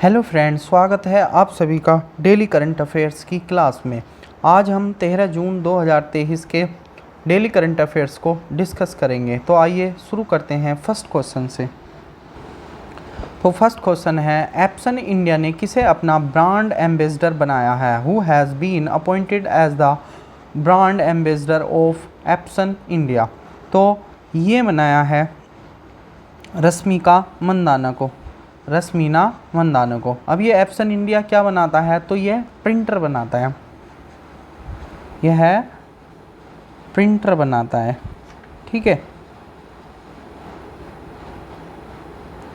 Hello friends, स्वागत है आप सभी का डेली करंट अफेयर्स की क्लास में। आज हम 13 जून 2023 के डेली करंट अफेयर्स को डिस्कस करेंगे। तो आइए शुरू करते हैं फर्स्ट क्वेश्चन से। तो फर्स्ट क्वेश्चन है, एप्सन इंडिया ने किसे अपना ब्रांड एम्बेसडर बनाया है? Who has been appointed as the brand ambassador of Epson India? तो ये बनाया है रश्मिका मंदाना को। रश्मिना मंदाना को। अब ये एप्सन इंडिया क्या बनाता है? तो ये प्रिंटर बनाता है। यह है प्रिंटर बनाता है। ठीक है,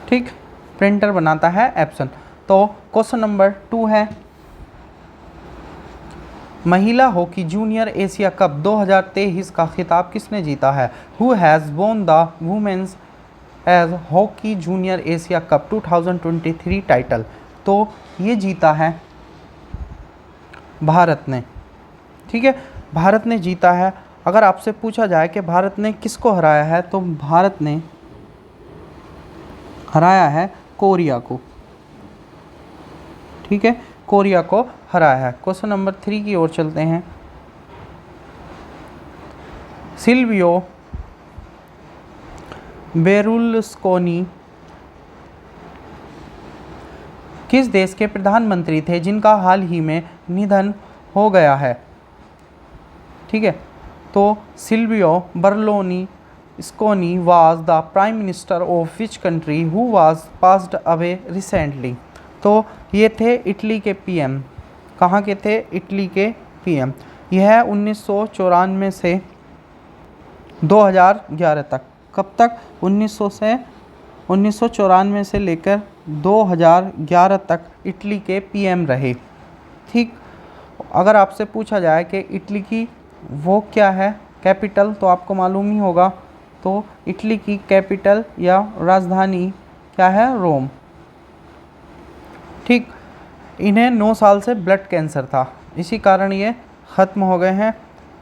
ठीक, प्रिंटर बनाता है एप्सन। तो क्वेश्चन नंबर 2 है, महिला हॉकी जूनियर एशिया कप 2023 का खिताब किसने जीता है? Who has won the women's age hockey junior Asia cup 2023 title? तो ये जीता है भारत ने। ठीक है, भारत ने जीता है। अगर आपसे पूछा जाए कि भारत ने किसको हराया है, तो भारत ने हराया है कोरिया को। ठीक है, कोरिया को हराया है। क्वेश्चन नंबर 3 की ओर चलते हैं। सिल्वियो बेरुलस्कोनी किस देश के प्रधानमंत्री थे जिनका हाल ही में निधन हो गया है? ठीक है, तो Silvio Berlusconi was the prime minister of which country who was passed away recently? तो ये थे इटली के पीएम। कहाँ के थे? इटली के पीएम। यह 1994 से 2011 तक। कब तक? 1994 से लेकर 2011 तक इटली के पीएम रहे। ठीक, अगर आपसे पूछा जाए कि इटली की वो क्या है कैपिटल, तो आपको मालूम ही होगा। तो इटली की कैपिटल या राजधानी क्या है? रोम। ठीक, इन्हें 9 साल से ब्लड कैंसर था, इसी कारण ये ख़त्म हो गए हैं।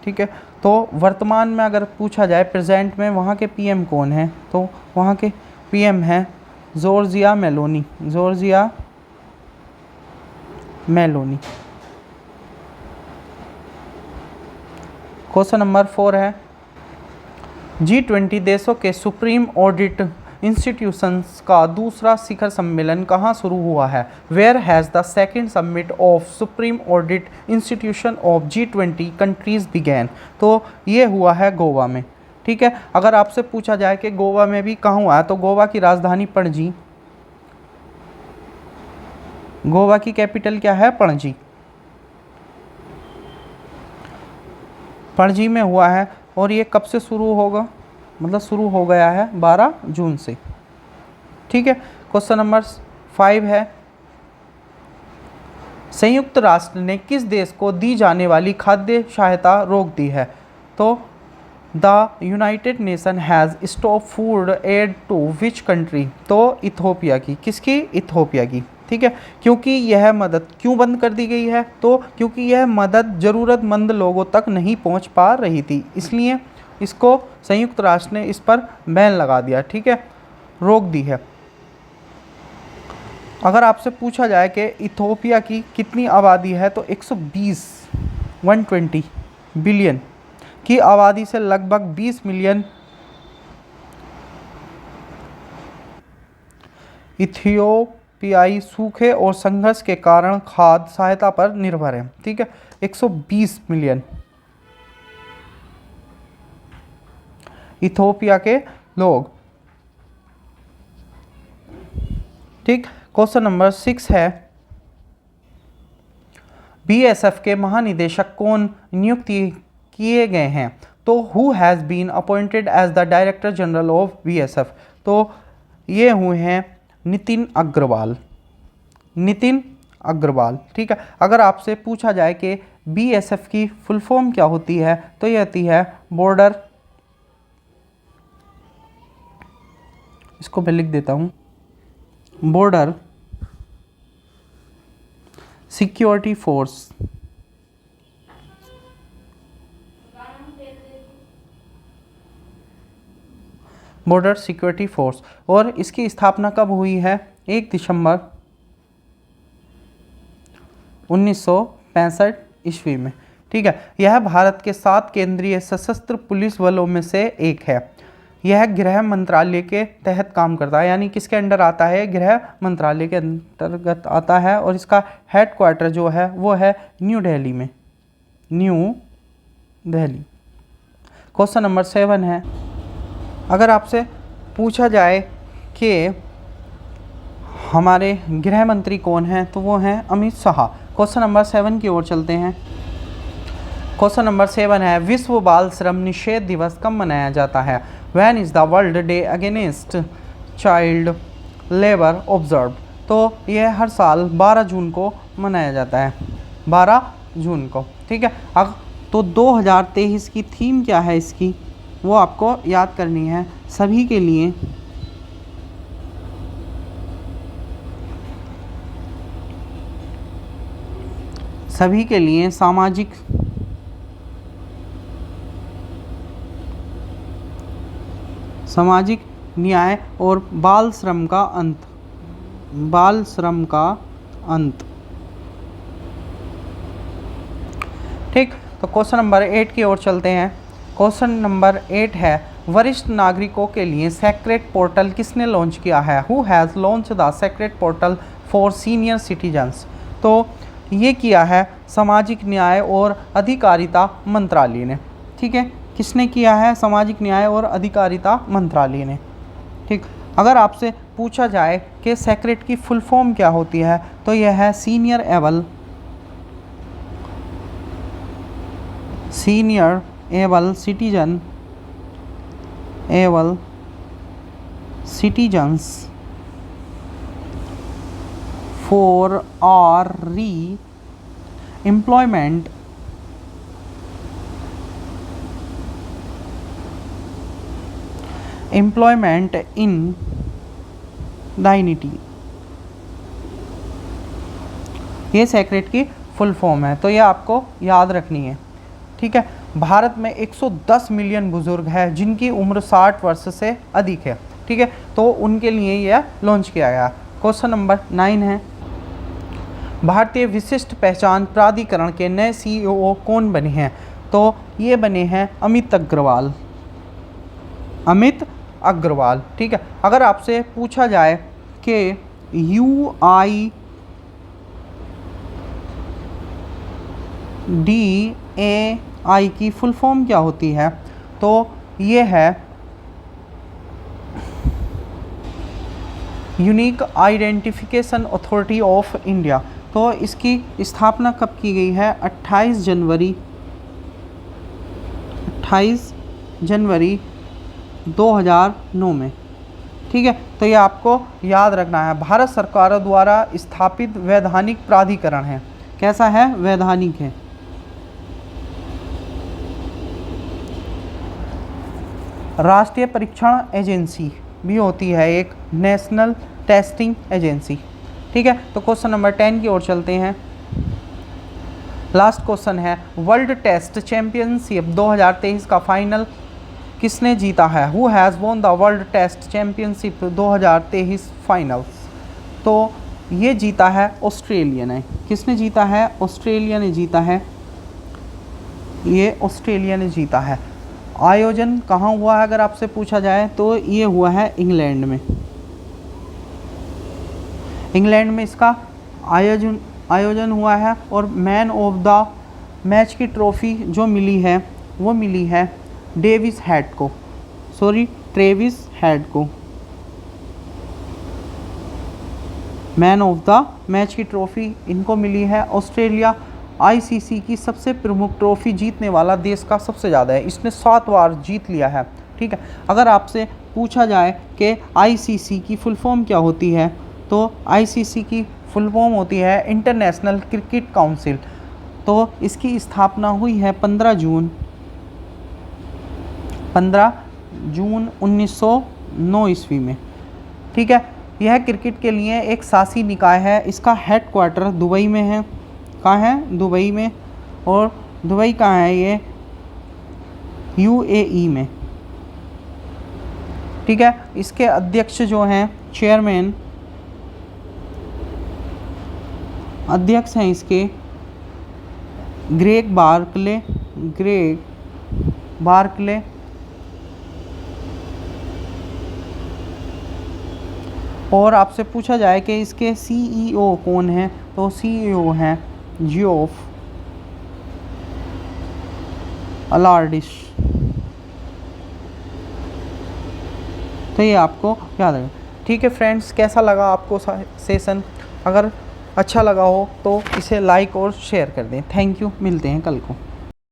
ठीक है, तो वर्तमान में अगर पूछा जाए प्रेजेंट में वहाँ के पीएम कौन हैं, तो वहाँ के पीएम हैं Giorgia Meloni. Giorgia Meloni. Question number 4 है, G20 देशों के सुप्रीम ऑडिट इंस्टीट्यूशंस का दूसरा शिखर सम्मेलन कहाँ शुरू हुआ है? Where has the second summit of supreme audit institution of G20 countries began? तो ये हुआ है गोवा में। ठीक है, अगर आपसे पूछा जाए कि गोवा में भी कहाँ हुआ है, तो गोवा की राजधानी पणजी। गोवा की कैपिटल क्या है? पणजी। पणजी में हुआ है। और ये कब से शुरू होगा? मतलब शुरू हो गया है 12 जून से। ठीक है, क्वेश्चन नंबर 5 है, संयुक्त राष्ट्र ने किस देश को दी जाने वाली खाद्य सहायता रोक दी है? तो the United Nation has stop food aid to which country? तो इथोपिया की। किसकी? इथोपिया की। ठीक है, क्योंकि यह मदद क्यों बंद कर दी गई है? तो क्योंकि यह मदद ज़रूरतमंद लोगों तक नहीं पहुंच पा रही थी, इसलिए इसको संयुक्त राष्ट्र ने इस पर बैन लगा दिया। ठीक है, रोक दी है। अगर आपसे पूछा जाए कि इथोपिया की कितनी आबादी है, तो 120 बिलियन की आबादी से लगभग 20 मिलियन इथियोपियाई सूखे और संघर्ष के कारण खाद्य सहायता पर निर्भर है। ठीक है, 120 मिलियन इथोपिया के लोग। ठीक, क्वेश्चन नंबर 6 है, बीएसएफ के महानिदेशक कौन नियुक्त किए गए हैं? तो who has been appointed as the director general of BSF? तो ये हुए हैं नितिन अग्रवाल। नितिन अग्रवाल। ठीक है, अगर आपसे पूछा जाए कि बीएसएफ की फुल फॉर्म क्या होती है, तो ये होती है बॉर्डर, इसको मैं लिख देता हूँ, border security force. Border security force. और इसकी स्थापना कब हुई है? 1 दिसंबर 1965 ईस्वी में। ठीक है, यह भारत के 7 केंद्रीय सशस्त्र पुलिस बलों में से एक है। यह गृह मंत्रालय के तहत काम करता है, यानी किसके अंडर आता है, गृह मंत्रालय के अंतर्गत आता है, और इसका हेडक्वार्टर जो है वो है न्यू दिल्ली में, न्यू दिल्ली। क्वेश्चन नंबर 7 है, अगर आपसे पूछा जाए कि हमारे गृह मंत्री कौन हैं, तो वो हैं अमित शाह। क्वेश्चन नंबर 7 की ओर चलते हैं। क्वेश्चन नंबर 7 है, विश्व बाल श्रम निषेध दिवस कब मनाया जाता है? When is the world day against child labour observe? तो ये हर साल 12 जून को मनाया जाता है, 12 जून को। ठीक है, अब तो 2023 की थीम क्या है इसकी, वो आपको याद करनी है। सभी के लिए सामाजिक न्याय और बाल श्रम का अंत। ठीक, तो क्वेश्चन नंबर 8 की ओर चलते हैं। क्वेश्चन नंबर 8 है, वरिष्ठ नागरिकों के लिए सेक्रेट पोर्टल किसने लॉन्च किया है? Who has launch the sacred portal for senior citizens? तो ये किया है सामाजिक न्याय और अधिकारिता मंत्रालय ने। ठीक है, किसने किया है? सामाजिक न्याय और अधिकारिता मंत्रालय ने। ठीक, अगर आपसे पूछा जाए कि सेक्रेट की फुल फॉर्म क्या होती है, तो यह है senior able citizens for R re employment in dignity. ये सेक्रेट की फुल फॉर्म है, तो ये आपको याद रखनी है। ठीक है, भारत में 110 मिलियन बुजुर्ग हैं जिनकी उम्र 60 वर्ष से अधिक है। ठीक है, तो उनके लिए यह लॉन्च किया गया। क्वेश्चन नंबर 9 है, भारतीय विशिष्ट पहचान प्राधिकरण के नए CEO कौन बने हैं? तो ये बने हैं अमित अग्रवाल। ठीक है, अगर आपसे पूछा जाए कि UIDAI की फुल फॉर्म क्या होती है, तो ये है unique identification authority of India. तो इसकी स्थापना कब की गई है? 28 जनवरी 2009 में। ठीक है, तो ये आपको याद रखना है। भारत सरकार द्वारा स्थापित वैधानिक प्राधिकरण है। कैसा है? वैधानिक है। राष्ट्रीय परीक्षण एजेंसी भी होती है, एक नेशनल टेस्टिंग एजेंसी। ठीक है, तो क्वेश्चन नंबर 10 की ओर चलते हैं। लास्ट क्वेश्चन है, वर्ल्ड टेस्ट चैंपियनशिप 2023 का फाइनल किसने जीता है? Who has won the world test championship 2023 finals? तो ये जीता है ऑस्ट्रेलिया ने। किसने जीता है? ऑस्ट्रेलिया ने जीता है। ये ऑस्ट्रेलिया ने जीता है। आयोजन कहाँ हुआ है अगर आपसे पूछा जाए, तो ये हुआ है इंग्लैंड में। इंग्लैंड में इसका आयोजन हुआ है, और मैन ऑफ द मैच की ट्रॉफी जो मिली है वो मिली है ट्रेविस हेड को। मैन ऑफ द मैच की ट्रॉफी इनको मिली है। ऑस्ट्रेलिया ICC की सबसे प्रमुख ट्रॉफी जीतने वाला देश का सबसे ज़्यादा है, इसने 7 बार जीत लिया है। ठीक है, अगर आपसे पूछा जाए कि ICC की फुल फॉर्म क्या होती है, तो ICC की फुल फॉर्म होती है इंटरनेशनल क्रिकेट काउंसिल। तो इसकी स्थापना हुई है 15 जून 1909 ईस्वी में। ठीक है, यह क्रिकेट के लिए एक शासी निकाय है। इसका हेडक्वार्टर दुबई में है। कहाँ है? दुबई में। और दुबई कहाँ है? ये UAE में। ठीक है, इसके अध्यक्ष जो हैं चेयरमैन, अध्यक्ष हैं इसके ग्रेग बार्कले, और आपसे पूछा जाए कि इसके सीईओ कौन हैं, तो सीईओ हैं जियोफ अलार्डिस। तो ये आपको याद रखें। ठीक है फ्रेंड्स, कैसा लगा आपको सेशन? अगर अच्छा लगा हो तो इसे लाइक और शेयर कर दें। थैंक यू, मिलते हैं कल को।